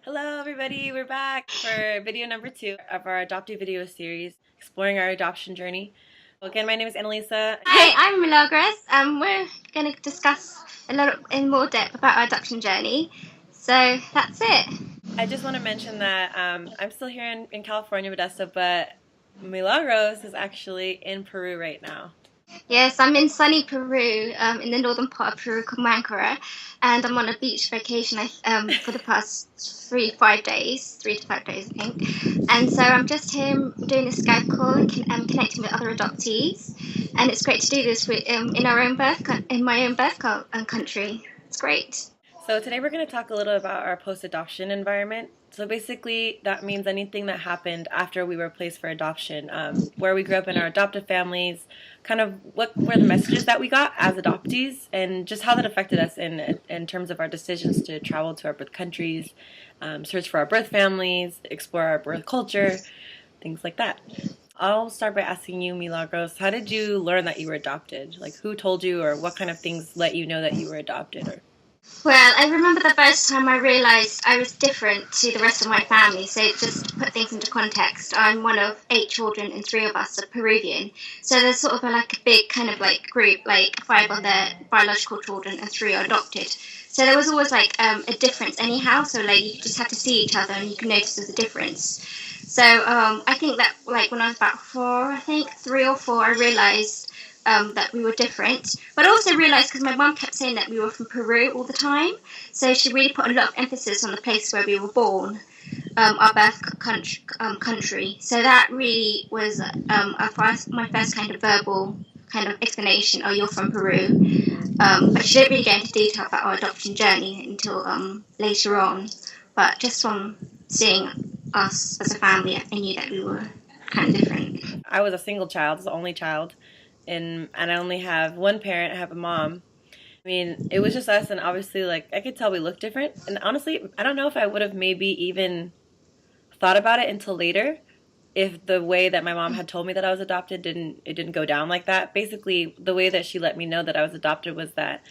Hello everybody, we're back for video number 2 of our Adoptee video series, exploring our adoption journey. Again, my name is Analisa. Hi, I'm Milagros. We're going to discuss a little in more depth about our adoption journey. So that's it. I just want to mention that I'm still here in California, Modesto, but Milagros is actually in Peru right now. Yes, I'm in sunny Peru, in the northern part of Peru called Mancora, and I'm on a beach vacation for the past 3 to 5 days, I think. And so I'm just here doing a Skype call and connecting with other adoptees, and it's great to do this in my own birth country. It's great. So today we're going to talk a little about our post-adoption environment. So basically that means anything that happened after we were placed for adoption, where we grew up in our adoptive families, kind of what were the messages that we got as adoptees, and just how that affected us in terms of our decisions to travel to our birth countries, search for our birth families, explore our birth culture, things like that. I'll start by asking you, Milagros, how did you learn that you were adopted? Like, who told you, or what kind of things let you know that you were adopted? Or Well, I remember the first time I realised I was different to the rest of my family. So just to put things into context, I'm one of 8 children and 3 of us are Peruvian. So there's sort of a big kind of group, 5 are their biological children and 3 are adopted. So there was always a difference anyhow. So you just have to see each other and you can notice there's a difference. So I think that when I was about 3 or 4, I realised that we were different, but I also realised because my mum kept saying that we were from Peru all the time, so she really put a lot of emphasis on the place where we were born, our birth country. So that really was my first kind of verbal kind of explanation. Oh, you're from Peru, but she didn't really get into detail about our adoption journey until later on. But just from seeing us as a family, I knew that we were kind of different. I was a single child, the only child. And I only have one parent. I have a mom. I mean, it was just us, and obviously, I could tell we looked different. And honestly, I don't know if I would have maybe even thought about it until later, if the way that my mom had told me that I was adopted didn't go down like that. Basically, the way that she let me know that I was adopted was that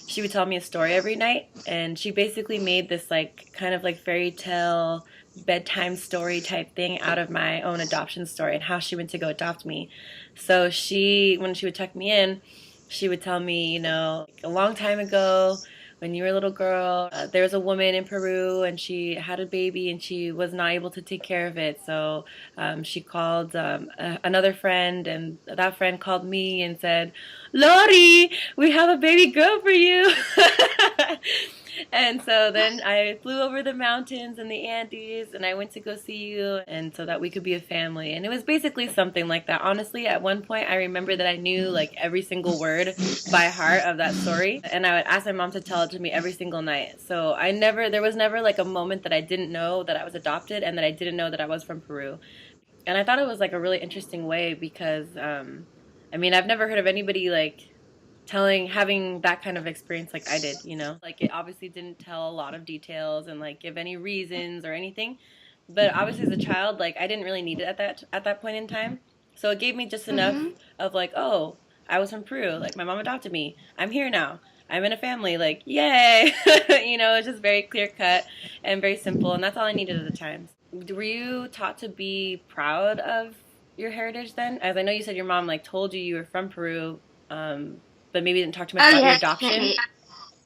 she would tell me a story every night, and she basically made this kind of fairy tale bedtime story type thing out of my own adoption story and how she went to go adopt me. So when she would tuck me in, she would tell me, a long time ago when you were a little girl, there was a woman in Peru and she had a baby and she was not able to take care of it. So she called another friend, and that friend called me and said, "Lori, we have a baby girl for you." And so then I flew over the mountains and the Andes, and I went to go see you, and so that we could be a family. And it was basically something like that. Honestly, at one point, I remember that I knew every single word by heart of that story, and I would ask my mom to tell it to me every single night. So there was never a moment that I didn't know that I was adopted and that I didn't know that I was from Peru. And I thought it was a really interesting way because, I've never heard of anybody having that kind of experience like I did, it obviously didn't tell a lot of details and give any reasons or anything, but obviously as a child, I didn't really need it at that point in time. So it gave me just enough of oh, I was from Peru, my mom adopted me, I'm here now, I'm in a family, yay. It's just very clear cut and very simple, and that's all I needed at the time. Were you taught to be proud of your heritage then? As I know you said your mom told you were from Peru, but maybe didn't talk too much about your adoption. Definitely.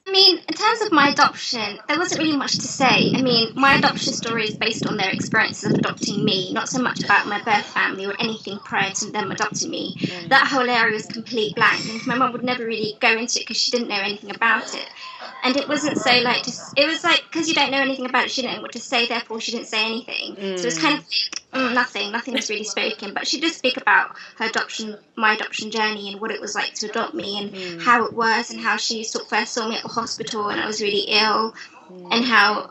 I mean, in terms of my adoption, there wasn't really much to say. I mean, my adoption story is based on their experiences of adopting me, not so much about my birth family or anything prior to them adopting me. That whole area was complete blank, and my mum would never really go into it because she didn't know anything about it. And it wasn't so it was because you don't know anything about it, she didn't know what to say, therefore she didn't say anything. So it was kind of nothing was really spoken. But she did speak about my adoption journey and what it was like to adopt me and how it was, and how she first saw me at the hospital and I was really ill, and how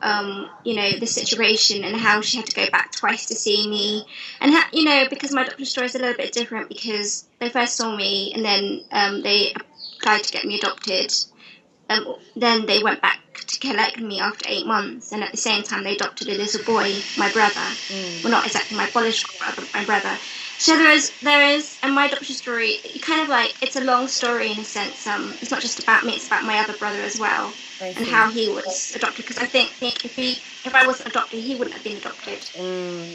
the situation and how she had to go back twice to see me, and how, because my adoption story is a little bit different because they first saw me and then they tried to get me adopted. Then they went back to collect me after 8 months, and at the same time they adopted a little boy, my brother. Well, not exactly my biological brother, but my brother. So there is, and my adoption story, kind of it's a long story in a sense. It's not just about me; it's about my other brother as well. I and see. how he was adopted. Because I think if I wasn't adopted, he wouldn't have been adopted.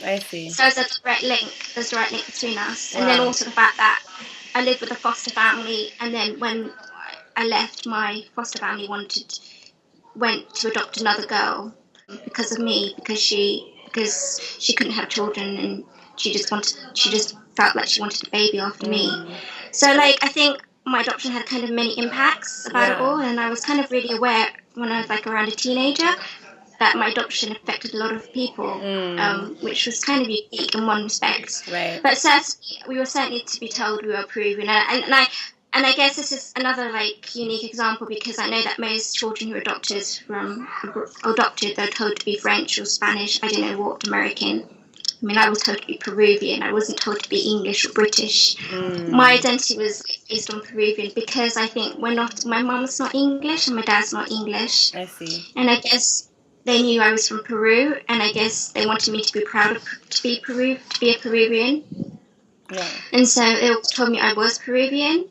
I see. So there's a direct link. There's a direct link between us, Wow. and then also the fact that I lived with a foster family, and then when I left, my foster family went to adopt another girl because of me, because she couldn't have children, and she just felt like she wanted a baby after me. So like I think my adoption had kind of many impacts about it all, and I was kind of really aware when I was like around a teenager that my adoption affected a lot of people, which was kind of unique in one respect. Right. But certainly, we were certainly to be told we were Peruvian, and I guess this is another like unique example, because I know that most children who are adopted, they're told to be French or Spanish. I don't know what, American. I mean, I was told to be Peruvian. I wasn't told to be English or British. My identity was based on Peruvian because I think my mum's not English and my dad's not English. I see. And I guess they knew I was from Peru, and I guess they wanted me to be proud to be a Peruvian. Yeah. And so they told me I was Peruvian.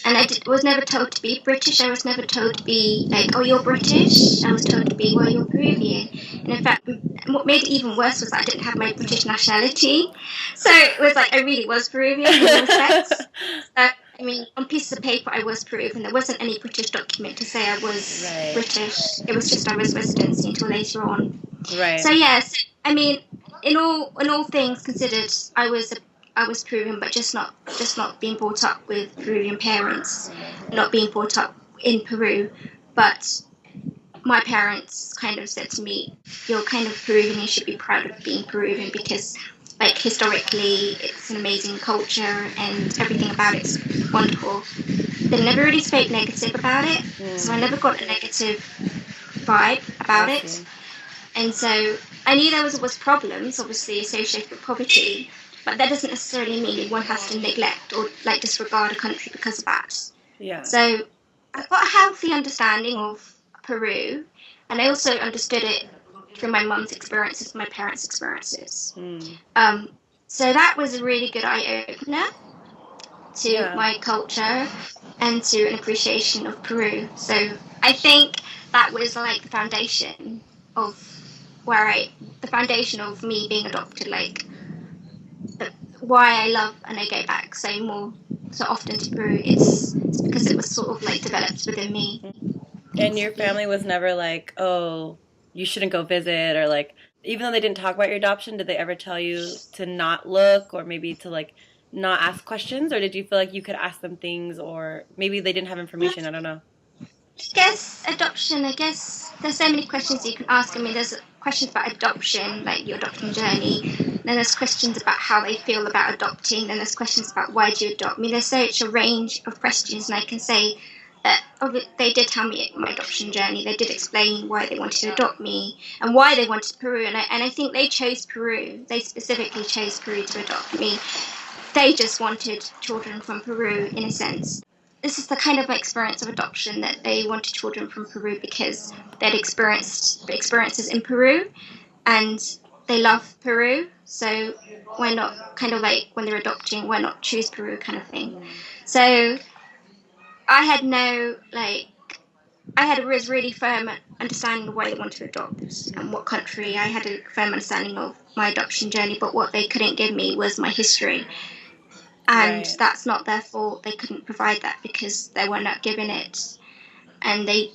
And I was never told to be British. I was never told to be like, oh, you're British. I was told to be, well, you're Peruvian. And in fact, what made it even worse was that I didn't have my British nationality. So it was like I really was Peruvian in all respects. I mean, on pieces of paper, I was Peruvian. There wasn't any British document to say I was British. It was just I was residency until later on. Right. So yes, I mean, in all things considered, I was Peruvian, but just not being brought up with Peruvian parents, not being brought up in Peru. But my parents kind of said to me, "You're kind of Peruvian. You should be proud of being Peruvian because, like, historically, it's an amazing culture and everything about it's wonderful." They never really spoke negative about it, so I never got a negative vibe about it. And so I knew there was problems, obviously associated with poverty. But that doesn't necessarily mean one has to neglect or like disregard a country because of that. Yeah. So I've got a healthy understanding of Peru, and I also understood it through my mum's experiences, my parents' experiences. So that was a really good eye opener to my culture and to an appreciation of Peru. So I think that was like the foundation of me being adopted, like. Why I love and I go back so often to Peru, it's because it was sort of like developed within me. And your family was never like, oh, you shouldn't go visit, or like, even though they didn't talk about your adoption, did they ever tell you to not look, or maybe to like not ask questions, or did you feel like you could ask them things, or maybe they didn't have information? I don't know. I guess there's so many questions you can ask. I mean, there's questions about adoption, like your adopting journey. Then there's questions about how they feel about adopting. Then there's questions about why do you adopt. I mean, there's such a range of questions, and I can say that they did tell me my adoption journey. They did explain why they wanted to adopt me and why they wanted Peru. And I think they chose Peru. They specifically chose Peru to adopt me. They just wanted children from Peru, in a sense. This is the kind of experience of adoption that they wanted children from Peru because they'd experienced experiences in Peru and they love Peru. So why not, kind of like when they're adopting, why not choose Peru kind of thing. So I had a really firm understanding of why they wanted to adopt and what country. I had a firm understanding of my adoption journey, but what they couldn't give me was my history. And that's not their fault. They couldn't provide that because they were not given it. And there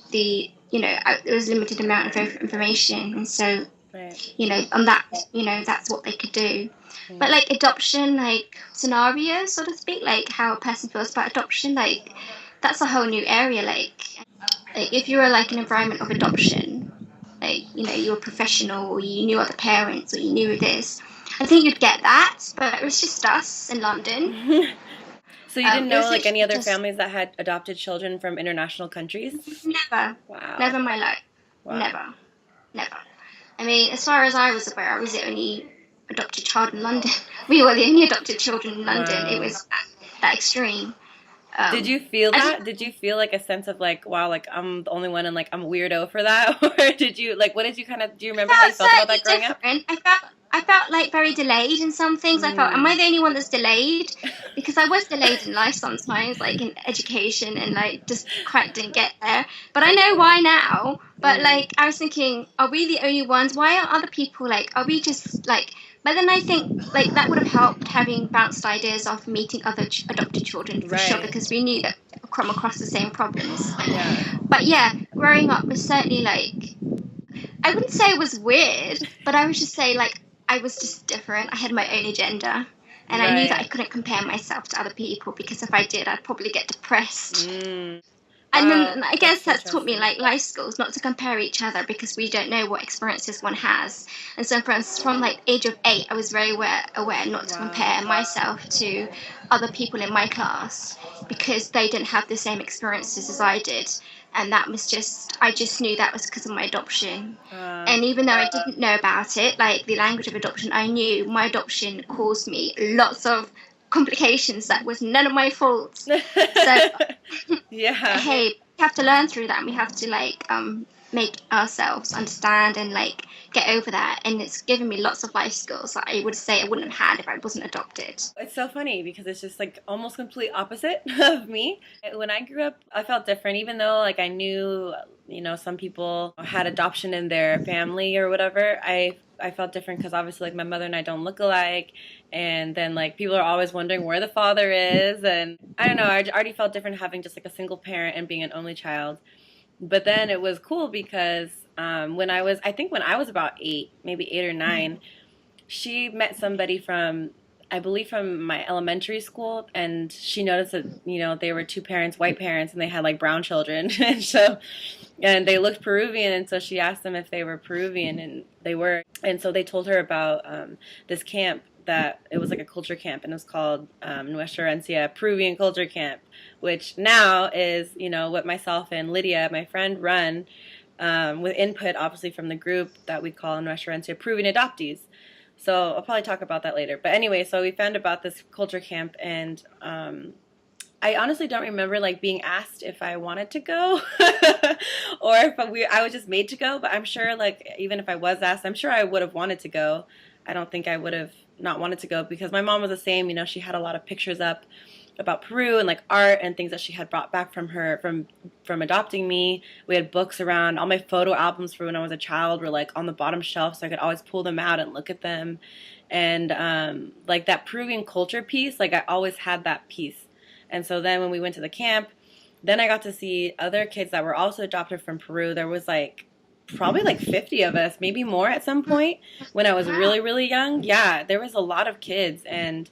was a limited amount of information. And so, on that, that's what they could do. But like adoption, like scenario, so to speak, like how a person feels about adoption, like that's a whole new area. Like if you were like an environment of adoption, like, you're a professional or you knew other parents or you knew this, I think you'd get that, but it was just us in London. So you didn't know like any other families that had adopted children from international countries? Never. Wow. Never in my life. Wow. Never. I mean, as far as I was aware, I was the only adopted child in London. We were the only adopted children in London. Wow. It was that extreme. Did you feel that? Did you feel like a sense of like, wow, like I'm the only one and like I'm a weirdo for that? Or did you, like, what did you kind of, do you remember how you felt about that growing up? I felt like very delayed in some things. I felt, am I the only one that's delayed? Because I was delayed in life sometimes, like in education, and like just quite didn't get there. But I know why now. But like I was thinking, are we the only ones? Why aren't other people like? Are we just like? But then I think like that would have helped having bounced ideas off meeting other adopted children for sure, because we knew that come across the same problems. Yeah. But yeah, growing up was certainly like, I wouldn't say it was weird, but I would just say like I was just different. I had my own agenda, and I knew that I couldn't compare myself to other people, because if I did, I'd probably get depressed. And then I guess that's taught me like life skills, not to compare each other, because we don't know what experiences one has. And so from like age of 8, I was very aware not to compare myself to other people in my class, because they didn't have the same experiences as I did. And that was just, I just knew that was because of my adoption. And even though I didn't know about it, like the language of adoption, I knew my adoption caused me lots of complications that was none of my fault. So yeah, hey, we have to learn through that, and we have to like make ourselves understand and like get over that. And it's given me lots of life skills that I would say I wouldn't have had if I wasn't adopted. It's so funny because it's just like almost complete opposite of me. When I grew up, I felt different, even though like I knew, you know, some people had adoption in their family or whatever. I felt different because obviously like my mother and I don't look alike, and then like people are always wondering where the father is, and I don't know, I already felt different having just like a single parent and being an only child. But then it was cool because when I was about 8, maybe 8 or 9, she met somebody from, I believe from my elementary school, and she noticed that, you know, they were 2 parents, white parents, and they had like brown children. And they looked Peruvian, and so she asked them if they were Peruvian, and they were. And so they told her about this camp, that it was like a culture camp, and it was called Nuestra Peruvian culture camp, which now is, you know, what myself and Lydia, my friend, run with input obviously from the group that we call Nuestra Peruvian Adoptees. So I'll probably talk about that later. But anyway, so we found about this culture camp, and I honestly don't remember like being asked if I wanted to go or if I was just made to go. But I'm sure like even if I was asked, I'm sure I would have wanted to go. I don't think I would have not wanted to go, because my mom was the same. You know, she had a lot of pictures up about Peru and like art and things that she had brought back from her from adopting me. We had books around. All my photo albums from when I was a child were like on the bottom shelf, so I could always pull them out and look at them. And like that Peruvian culture piece, like I always had that piece. And so then when we went to the camp, then I got to see other kids that were also adopted from Peru. There was like probably like 50 of us, maybe more at some point when I was really, really young. Yeah, there was a lot of kids. And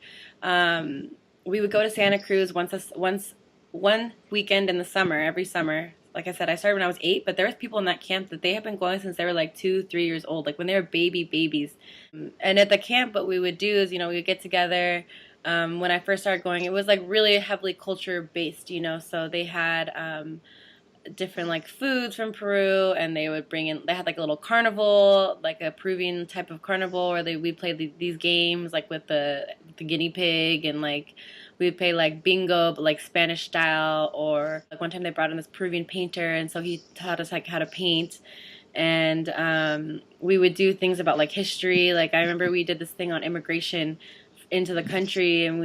we would go to Santa Cruz one weekend in the summer, every summer. Like I said, I started when I was 8, but there was people in that camp that they had been going since they were like 2, 3 years old, like when they were babies. And at the camp, what we would do is, you know, we would get together. When I first started going, it was like really heavily culture based, you know, so they had different like foods from Peru, and they would bring in, they had like a little carnival, like a Peruvian type of carnival, where we played these games like with the guinea pig, and like we would play like bingo but like Spanish style. Or like one time they brought in this Peruvian painter, and so he taught us like how to paint. And we would do things about like history. Like I remember we did this thing on immigration into the country, and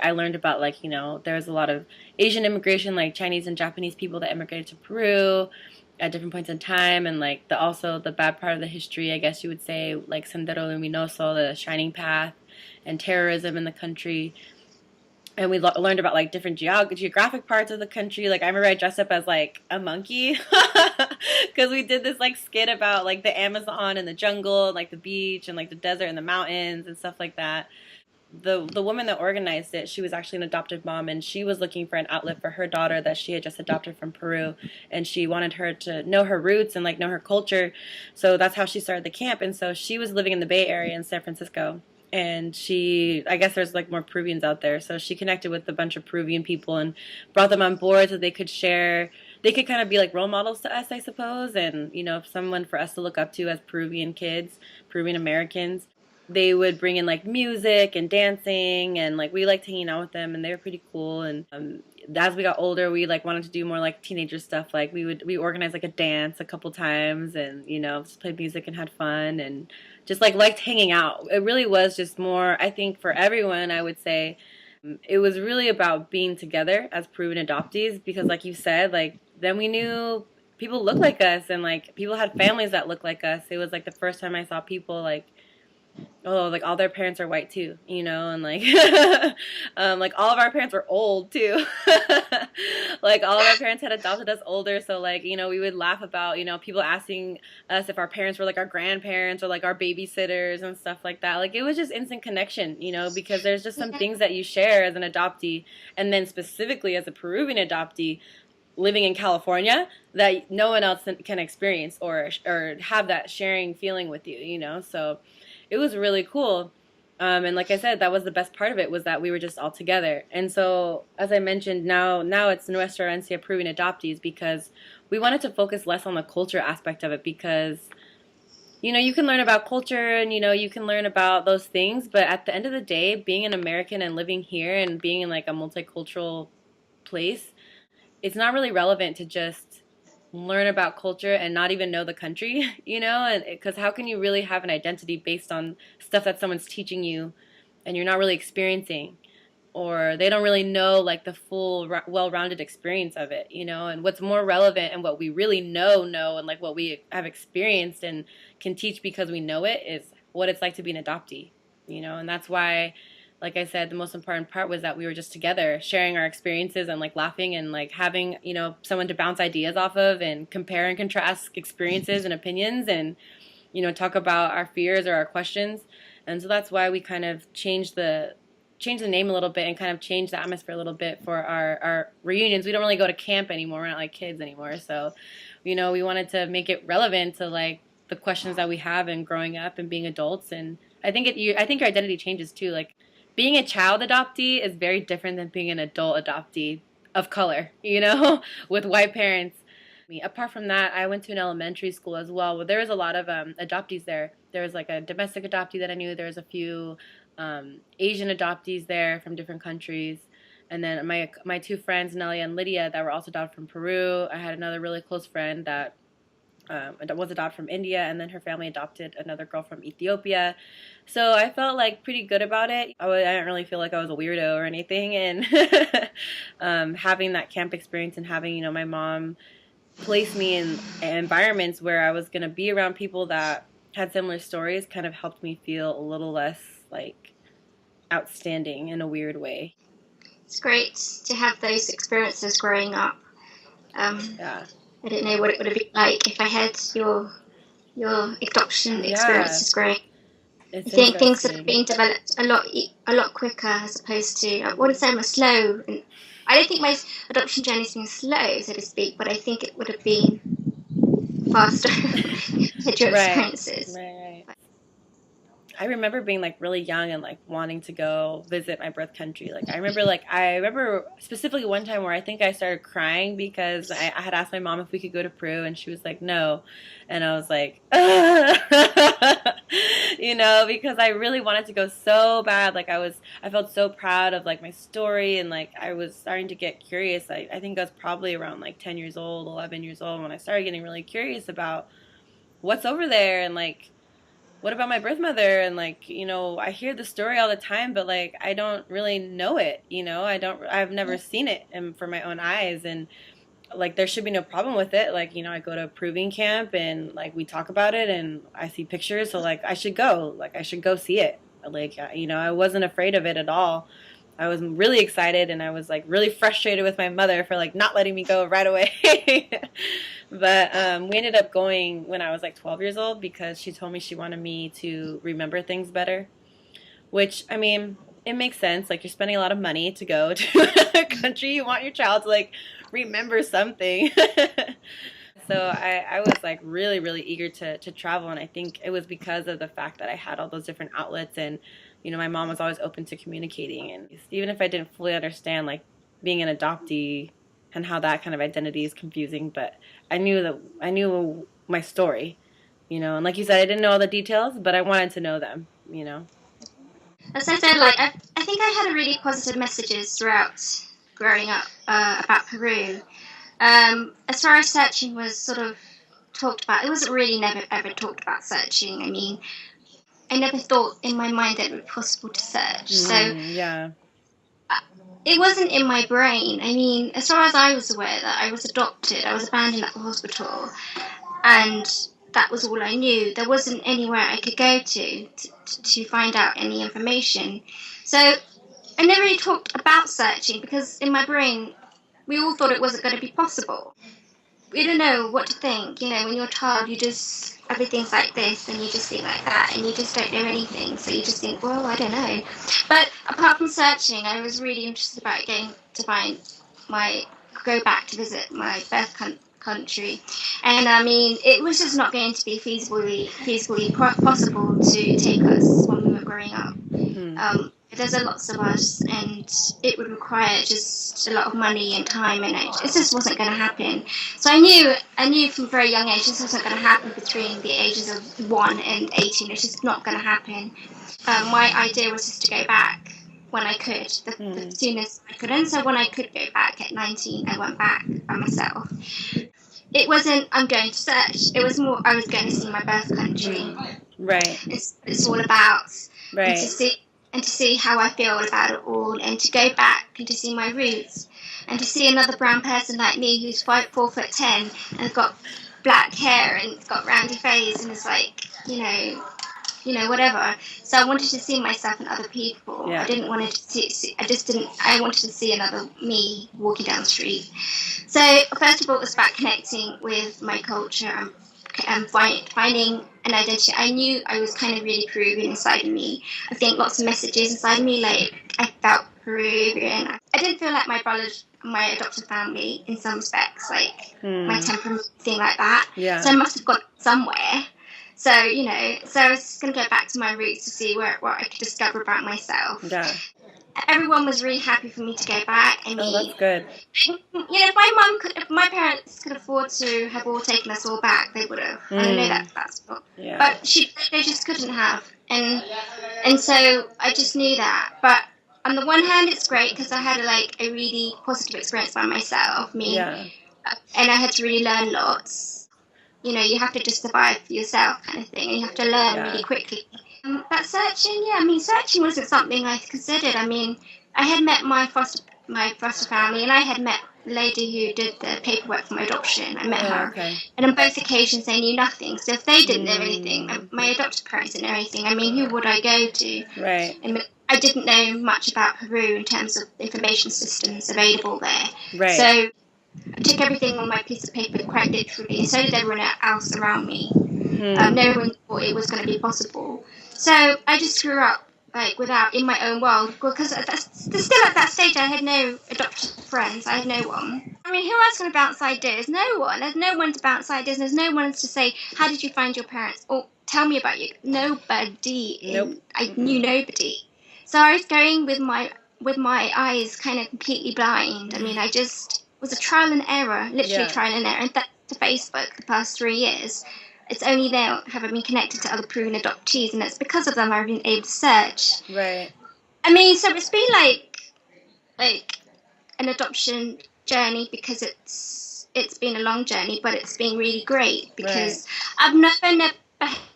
I learned about like, you know, there was a lot of Asian immigration, like Chinese and Japanese people that immigrated to Peru at different points in time, and like also the bad part of the history, I guess you would say, like Sendero Luminoso, the shining path, and terrorism in the country. And we learned about like different geographic parts of the country. Like I remember I dressed up as like a monkey because we did this like skit about like the Amazon and the jungle, and, like the beach and like the desert and the mountains and stuff like that. The woman that organized it, she was actually an adoptive mom, and she was looking for an outlet for her daughter that she had just adopted from Peru, and she wanted her to know her roots and like know her culture. So that's how she started the camp. And so she was living in the Bay Area in San Francisco, and I guess there's like more Peruvians out there, so she connected with a bunch of Peruvian people and brought them on board so they could share. They could kind of be like role models to us, I suppose, and, you know, someone for us to look up to as Peruvian kids, Peruvian Americans. They would bring in like music and dancing, and like we liked hanging out with them, and they were pretty cool. And as we got older, we like wanted to do more like teenager stuff. Like we organized like a dance a couple times, and just played music and had fun, and just like liked hanging out. It really was just more, I think, for everyone, I would say it was really about being together as Peruvian adoptees, because like you said, like then we knew people looked like us, and like people had families that looked like us. It was like the first time I saw people like, oh, like all their parents are white too, and like like all of our parents were old too. Like all of our parents had adopted us older, so like we would laugh about people asking us if our parents were like our grandparents or like our babysitters and stuff like that. Like it was just instant connection, because there's just some things that you share as an adoptee, and then specifically as a Peruvian adoptee living in California, that no one else can experience or have that sharing feeling with you. So it was really cool. And like I said, that was the best part of it, was that we were just all together. And so, as I mentioned, now it's Nuestra Herencia Peruvian Adoptees, because we wanted to focus less on the culture aspect of it, because, you can learn about culture and, you can learn about those things. But at the end of the day, being an American and living here and being in like a multicultural place, it's not really relevant to just learn about culture and not even know the country, and because how can you really have an identity based on stuff that someone's teaching you and you're not really experiencing, or they don't really know like the full well-rounded experience of it, and what's more relevant and what we really know and like what we have experienced and can teach because we know it is what it's like to be an adoptee, and that's why, like I said, the most important part was that we were just together, sharing our experiences and like laughing and like having, someone to bounce ideas off of and compare and contrast experiences and opinions and, talk about our fears or our questions. And so that's why we kind of changed the name a little bit and kind of changed the atmosphere a little bit for our reunions. We don't really go to camp anymore. We're not like kids anymore. So, we wanted to make it relevant to like the questions that we have in growing up and being adults. And I think your identity changes too. Like, being a child adoptee is very different than being an adult adoptee of color, with white parents. Apart from that, I went to an elementary school as well, where there was a lot of adoptees there. There was like a domestic adoptee that I knew. There was a few Asian adoptees there from different countries. And then my two friends, Nelia and Lydia, that were also adopted from Peru. I had another really close friend that was adopted from India, and then her family adopted another girl from Ethiopia. So I felt like pretty good about it. I didn't really feel like I was a weirdo or anything, and having that camp experience and having my mom place me in environments where I was going to be around people that had similar stories kind of helped me feel a little less like outstanding in a weird way. It's great to have those experiences growing up. Yeah. I don't know what it would have been like if I had your adoption experiences growing. I think things have been developed a lot quicker, as opposed to, I wouldn't say I'm slow. I don't think my adoption journey's been slow, so to speak, but I think it would have been faster had your experiences. Right. I remember being like really young and like wanting to go visit my birth country. Like I remember specifically one time where I think I started crying because I had asked my mom if we could go to Peru, and she was like, no. And I was like, because I really wanted to go so bad. Like I felt so proud of like my story, and like I was starting to get curious. I think I was probably around like 10 years old, 11 years old when I started getting really curious about what's over there, and like, what about my birth mother? And like, I hear the story all the time, but like, I don't really know it, I've never seen it for my own eyes. And like, there should be no problem with it. Like, I go to a proving camp and like, we talk about it and I see pictures. So like, I should go see it. Like, I wasn't afraid of it at all. I was really excited, and I was like really frustrated with my mother for like not letting me go right away. But we ended up going when I was like 12 years old, because she told me she wanted me to remember things better, which, I mean, it makes sense. Like, you're spending a lot of money to go to a country. You want your child to like remember something. So I was like really, really eager to travel, and I think it was because of the fact that I had all those different outlets, and my mom was always open to communicating. And even if I didn't fully understand like being an adoptee and how that kind of identity is confusing, but I knew my story, and like you said, I didn't know all the details, but I wanted to know them, As I said, like I think I had a really positive messages throughout growing up about Peru. As far as searching was sort of talked about, it wasn't really never ever talked about searching. I mean, I never thought in my mind that it would be possible to search. Yeah. It wasn't in my brain. I mean, as far as I was aware, that I was adopted, I was abandoned at the hospital, and that was all I knew. There wasn't anywhere I could go to find out any information. So I never really talked about searching because in my brain, we all thought it wasn't going to be possible. We don't know what to think. You know, when you're a child, you just, everything's like this, and you just think like that, and you just don't know anything. So you just think, well, I don't know. But apart from searching, I was really interested about going to go back to visit my birth country. And I mean, it was just not going to be feasibly possible to take us when we were growing up. There's a lots of us, and it would require just a lot of money and time, and it just wasn't going to happen. So I knew from a very young age this wasn't going to happen between the ages of 1 and 18. It's just not going to happen. My idea was just to go back when I could, the soonest I could. And so when I could go back at 19, I went back by myself. It wasn't, I'm going to search. It was more, I was going to see my birth country. Right. It's all about. Right. And to see how I feel about it all, and to go back and to see my roots, and to see another brown person like me who's 4'10" and got black hair and got roundy face, and it's like, you know, whatever. So I wanted to see myself and other people. Yeah. I didn't want to see. I wanted to see another me walking down the street. So first of all, it was about connecting with my culture and finding an identity. I knew I was kind of really Peruvian inside of me. I think lots of messages inside of me, like I felt Peruvian. I didn't feel like my brothers, my adopted family in some respects, like my temperament, thing like that. Yeah. So I must have got somewhere. So, you know, so I was just going to go back to my roots to see what I could discover about myself. Yeah. Everyone was really happy for me to go back. I mean, that's good. You know, if my parents could afford to have all taken us all back, they would have. I know that's what. Yeah. But they just couldn't have, and so I just knew that. But on the one hand, it's great because I had a really positive experience by myself. And I had to really learn lots. You know, you have to just survive for yourself, kind of thing, and you have to learn really quickly. But searching wasn't something I considered. I mean, I had met my foster family, and I had met the lady who did the paperwork for my adoption. I met her. Okay. And on both occasions, they knew nothing. So if they didn't know anything, my adopted parents didn't know anything. I mean, who would I go to? Right. I didn't know much about Peru in terms of information systems available there. Right. So I took everything on my piece of paper quite literally, and so did everyone else around me. No one thought it was going to be possible. So I just grew up in my own world, because still at that stage I had no adopted friends. I had no one. I mean, who else going to bounce ideas? No one. There's no one to bounce ideas. There's no one to say, how did you find your parents? Or tell me about you. Nobody. Nope. I knew nobody. So I was going with my eyes kind of completely blind. I mean, I just was a trial and error, literally trial and error. And that's to Facebook the past 3 years. It's only there having been connected to other Peruvian adoptees, and it's because of them I've been able to search. Right. I mean, so it's been like an adoption journey, because it's been a long journey, but it's been really great because I've never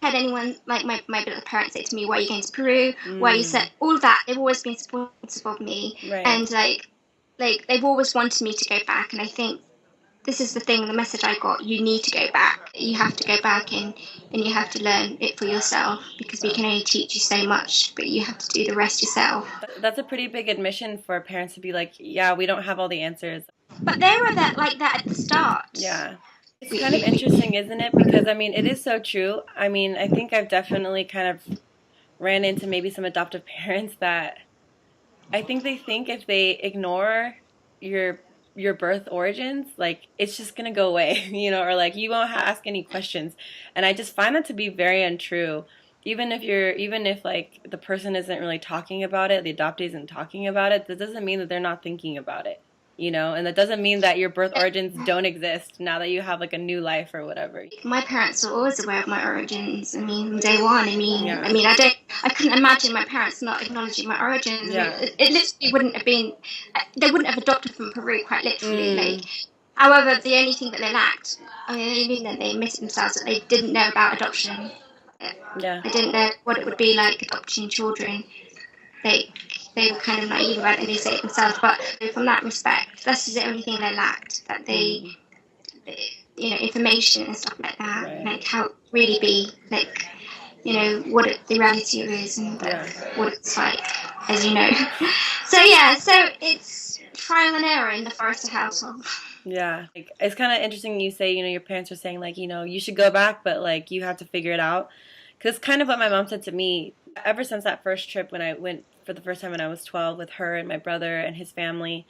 had anyone like my parents say to me, "Why are you going to Peru? Why are you set?" All of that. They've always been supportive of me, and like they've always wanted me to go back, and I think. This is the message I got. You need to go back. You have to go back and you have to learn it for yourself, because we can only teach you so much, but you have to do the rest yourself. That's a pretty big admission for parents to be like, yeah, we don't have all the answers. But they were like that at the start. Yeah. It's kind of interesting, isn't it? Because, I mean, it is so true. I mean, I think I've definitely kind of ran into maybe some adoptive parents that I think they think if they ignore your birth origins, like, it's just gonna go away, you know, or like you won't ask any questions. And I just find that to be very untrue. Even if like the person isn't really talking about it, the adoptee isn't talking about it, that doesn't mean that they're not thinking about it. you know, and that doesn't mean that your birth origins don't exist now that you have like a new life or whatever. My parents were always aware of my origins. I mean, from day one. Yeah. I couldn't imagine my parents not acknowledging my origins. Yeah. I mean, it literally wouldn't have been. They wouldn't have adopted from Peru, quite literally. Like, however, the only thing that they lacked, I mean, the only thing that they admitted themselves that they didn't know about adoption. Yeah. They didn't know what it would be like adopting children. They were kind of naive about it, and they say it themselves. But from that respect, that's the only thing they lacked. That they you know, information and stuff like that, Right. like how it really be, like, you know, what the reality is and what it's like, as you know. So it's trial and error in the Forrester household. Yeah, like, it's kind of interesting you say, you know, your parents were saying, like, you know, you should go back, but, like, you have to figure it out. Because kind of what my mom said to me, ever since that first trip when I went for the first time when I was 12 with her and my brother and his family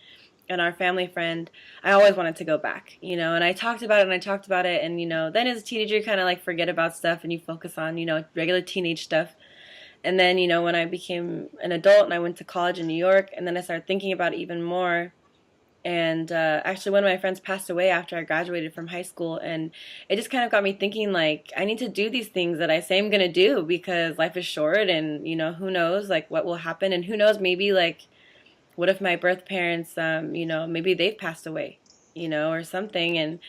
and our family friend, I always wanted to go back, you know, and I talked about it, and, you know, then as a teenager, you kind of, like, forget about stuff and you focus on, you know, regular teenage stuff. And then, you know, when I became an adult and I went to college in New York, and then I started thinking about it even more. And actually, one of my friends passed away after I graduated from high school, and it just kind of got me thinking, like, I need to do these things that I say I'm going to do, because life is short, and, you know, who knows, like, what will happen, and who knows, maybe, like, what if my birth parents, you know, maybe they've passed away, you know, or something, and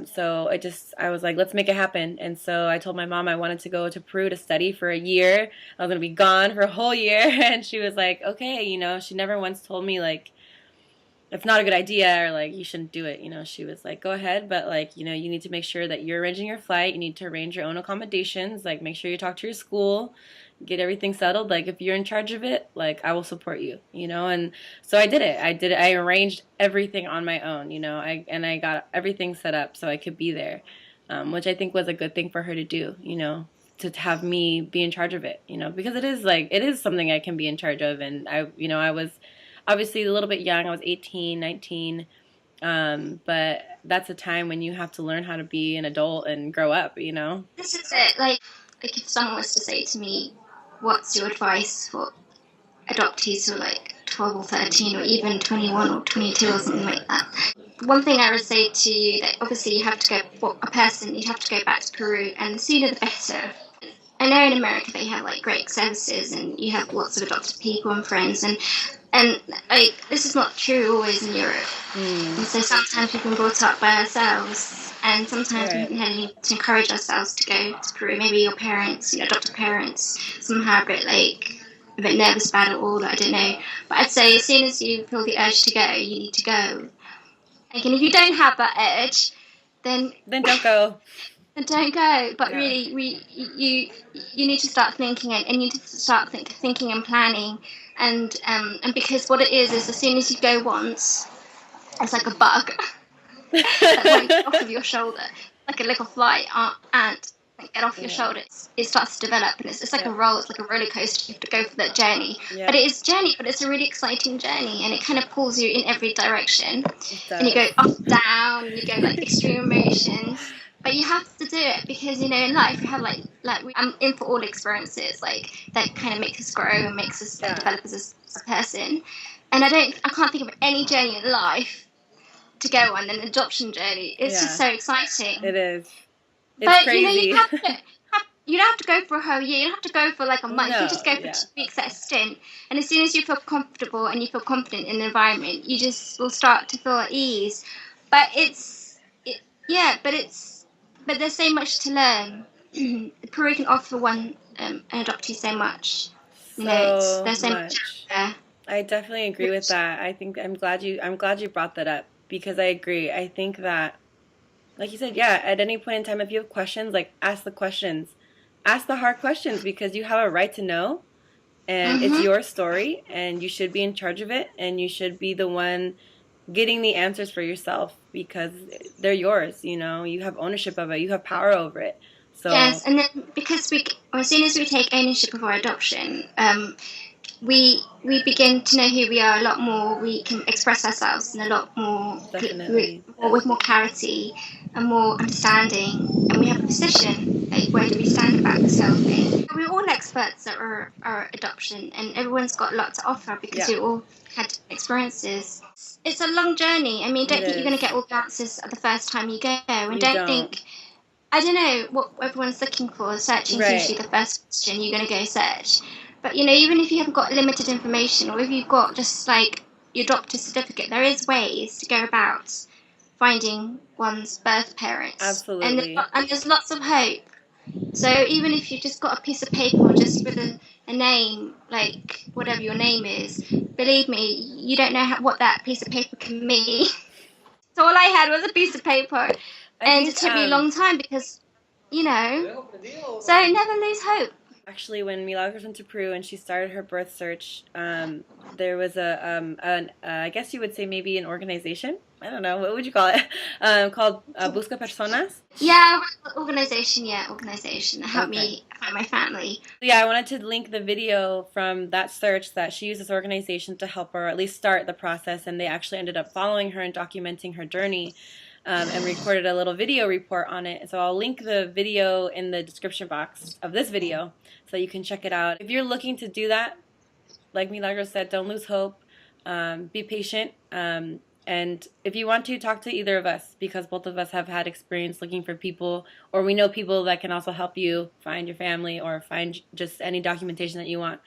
so I was like, let's make it happen. And so I told my mom I wanted to go to Peru to study for a year. I was going to be gone for a whole year, and she was like, okay, you know, she never once told me, like, it's not a good idea, or, like, you shouldn't do it, you know. She was like, go ahead, but, like, you know, you need to make sure that you're arranging your flight, you need to arrange your own accommodations, like, make sure you talk to your school, get everything settled, like, if you're in charge of it, like, I will support you, you know. And so I did it, I arranged everything on my own, you know, I got everything set up so I could be there, which I think was a good thing for her to do, you know, to have me be in charge of it, you know, because it is something I can be in charge of. And I was obviously a little bit young. I was 18, 19, but that's a time when you have to learn how to be an adult and grow up, you know? This is it. Like if someone was to say to me, what's your advice for adoptees who are like 12 or 13 or even 21 or 22 or something like that? One thing I would say to you, that obviously you have to go back to Peru, and the sooner the better. I know in America they have like great services and you have lots of adopted people and friends, and like this is not true always in Europe. And so sometimes we've been brought up by ourselves, and sometimes we need to encourage ourselves to go to Peru. Maybe your parents, you know, adopted parents, somehow a bit nervous about it all. I don't know, but I'd say as soon as you feel the urge to go, you need to go. Like, and if you don't have that urge, then don't go. And don't go, but really, you need to start thinking, and you need to start thinking and planning, and because what it is as soon as you go once, it's like a bug that won't get off of your shoulder, like a little fly ant that get off your shoulder. It starts to develop, and it's like a roll. It's like a roller coaster. You have to go for that journey, but it is journey, but it's a really exciting journey, and it kind of pulls you in every direction, and you go up, down, and you go like extreme emotions. But you have to do it because, you know, in life we have I'm in for all experiences, like that kind of makes us grow and makes us develop as a person. And I can't think of any journey in life to go on, an adoption journey. It's just so exciting. It is. It's but crazy. You know, you don't have to go for a whole year. You don't have to go for like a month. You just go for 2 weeks at a stint. And as soon as you feel comfortable and you feel confident in the environment, you just will start to feel at ease. But But there's so much to learn. Peru can offer an adoptee so much. You know, there's so much out there. I definitely agree with that. I think I'm glad you brought that up, because I agree. I think that, like you said, at any point in time, if you have questions, like, ask the questions. Ask the hard questions, because you have a right to know, and it's your story, and you should be in charge of it, and you should be the one getting the answers for yourself, because they're yours, you know, you have ownership of it, you have power over it. So yes, and then because as soon as we take ownership of our adoption, we begin to know who we are a lot more. We can express ourselves in a lot more, with more clarity and more understanding, and we have a position, like, where do we stand about this whole thing? We're all experts at our adoption, and everyone's got a lot to offer because we all had experiences. It's a long journey. I mean, don't think you're going to get all the answers the first time you go, and don't think, I don't know what everyone's looking for. Searching is usually the first question you're going to go search. But, you know, even if you haven't got limited information, or if you've got just like your doctor's certificate, there is ways to go about finding one's birth parents. Absolutely. And there's lots of hope. So even if you've just got a piece of paper just with a name, like whatever your name is, believe me, you don't know what that piece of paper can mean. So all I had was a piece of paper. And it took me a long time because, you know, so never lose hope. Actually, when Milagros went to Peru and she started her birth search, there was I guess you would say maybe an organization. I don't know, what would you call it? Called Busca Personas? Yeah, organization helped me find my family. Yeah, I wanted to link the video from that search that she used this organization to help her at least start the process, and they actually ended up following her and documenting her journey. And recorded a little video report on it. So I'll link the video in the description box of this video so you can check it out. If you're looking to do that, like Milagros said, don't lose hope. Be patient. And if you want to, talk to either of us, because both of us have had experience looking for people, or we know people that can also help you find your family or find just any documentation that you want.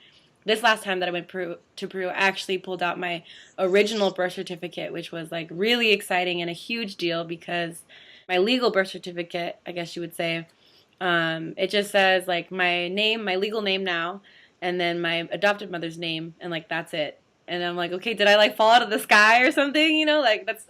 This last time that I went to Peru, I actually pulled out my original birth certificate, which was like really exciting and a huge deal because my legal birth certificate, I guess you would say, it just says like my name, my legal name now, and then my adopted mother's name, and like that's it. And I'm like, okay, did I like fall out of the sky or something? You know, like that's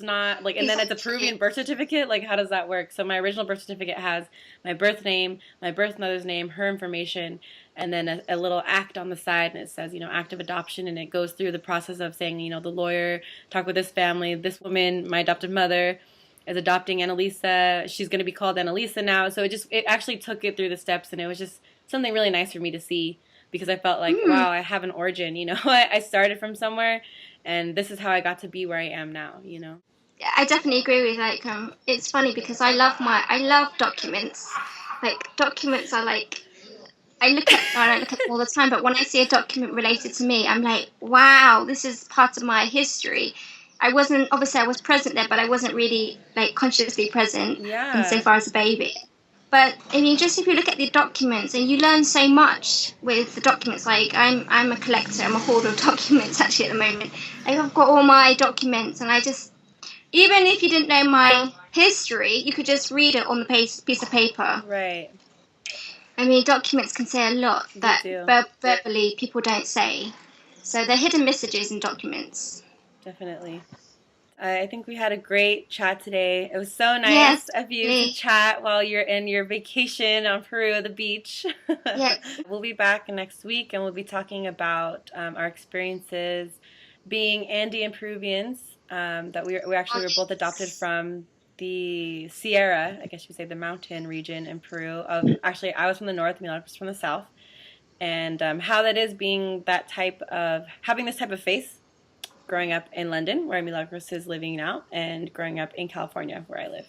not like, and then it's a Peruvian birth certificate. Like, how does that work? So my original birth certificate has my birth name, my birth mother's name, her information, and then a little act on the side, and it says, you know, act of adoption, and it goes through the process of saying, you know, the lawyer talked with this family, this woman, my adopted mother, is adopting Analisa. She's going to be called Analisa now. So it actually took it through the steps, and it was just something really nice for me to see. Because I felt like, wow, I have an origin, you know. I started from somewhere, and this is how I got to be where I am now, you know. Yeah, I definitely agree with, like, it's funny because I love documents. Like, documents are like, I don't look at them all the time, but when I see a document related to me, I'm like, wow, this is part of my history. Obviously I was present there, but I wasn't really, like, consciously present insofar as a baby. But I mean, just if you look at the documents, and you learn so much with the documents. Like I'm a collector, I'm a hoarder of documents actually at the moment. I've got all my documents, and even if you didn't know my history, you could just read it on the piece of paper. Right. I mean, documents can say a lot that verbally people don't say. So they're hidden messages in documents. Definitely. I think we had a great chat today. It was so nice of you to chat while you're in your vacation on Peru, the beach. Yes. We'll be back next week, and we'll be talking about our experiences being Andean Peruvians, that we were both adopted from the Sierra, I guess you would say the mountain region in Peru. Actually, I was from the north, Milagros was from the south. And how that is having this type of face, growing up in London, where Milagros is living now, and growing up in California, where I live.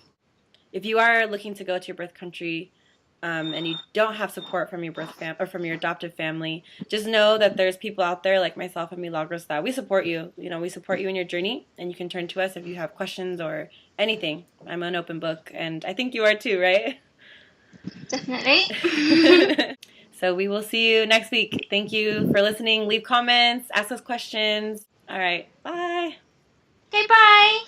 If you are looking to go to your birth country, and you don't have support from your or from your adoptive family, just know that there's people out there like myself and Milagros that we support you. You know, we support you in your journey, and you can turn to us if you have questions or anything. I'm an open book, and I think you are too, right? Definitely. So we will see you next week. Thank you for listening. Leave comments, ask us questions. All right. Bye. Okay, bye.